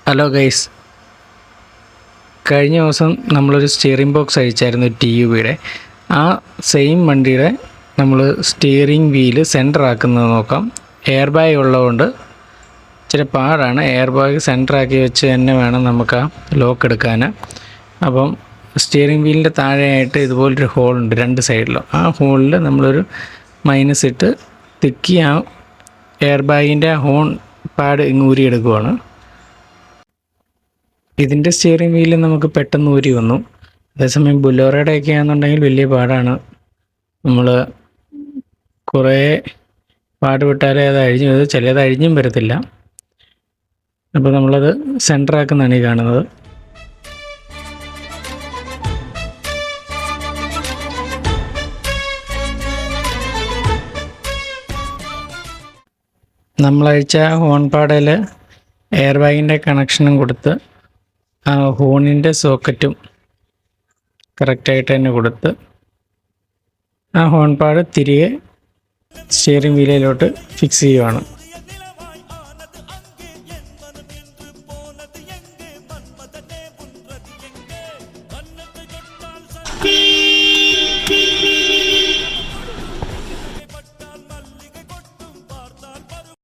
Hello guys, കഴിഞ്ഞ ദിവസം നമ്മളൊരു സ്റ്റിയറിംഗ് ബോക്സ് അഴിച്ചായിരുന്നു TUV-യുടെ. ആ സെയിം വണ്ടിയുടെ നമ്മൾ സ്റ്റിയറിംഗ് വീല് സെൻറ്റർ ആക്കുന്നത് നോക്കാം. എയർ ബാഗ് ഉള്ളതുകൊണ്ട് ഇച്ചിരി പാടാണ്. എയർ ബാഗ് സെൻറ്ററാക്കി വെച്ച് തന്നെ വേണം നമുക്ക് ആ ലോക്ക് എടുക്കാൻ. അപ്പം സ്റ്റിയറിംഗ് വീലിൻ്റെ താഴെയായിട്ട് ഇതുപോലൊരു ഹോളുണ്ട് രണ്ട് സൈഡിലും. ആ ഹോളിൽ നമ്മളൊരു മൈനസ് ഇട്ട് തിക്കി ആ എയർ ബാഗിൻ്റെ ഹോൺ പാഡ് ഊരിയെടുക്കുവാണ്. ഇതിൻ്റെ സ്റ്റിയറിംഗ് വീല് നമുക്ക് പെട്ടെന്ന് ഊരി വന്നു. അതേസമയം ബുലോറയുടെ ഒക്കെ ആണെന്നുണ്ടെങ്കിൽ വലിയ പാടാണ്. നമ്മൾ കുറേ പാടുപെട്ടാലേ അത് അഴിഞ്ഞു വരും, ചിലത് അഴിഞ്ഞും വരത്തില്ല. അപ്പോൾ നമ്മളത് സെൻറ്ററാക്കുന്നതാണ് ഈ കാണുന്നത്. നമ്മളഴിച്ച ഹോൺ പാടയിൽ എയർ ബാഗിൻ്റെ കണക്ഷനും കൊടുത്ത് ആ ഹോണിൻ്റെ സോക്കറ്റും കറക്റ്റായിട്ട് തന്നെ കൊടുത്ത് ആ ഹോൺ പാഡ് തിരികെ സ്റ്റിയറിംഗ് വീലിലോട്ട് ഫിക്സ് ചെയ്യുവാണ്.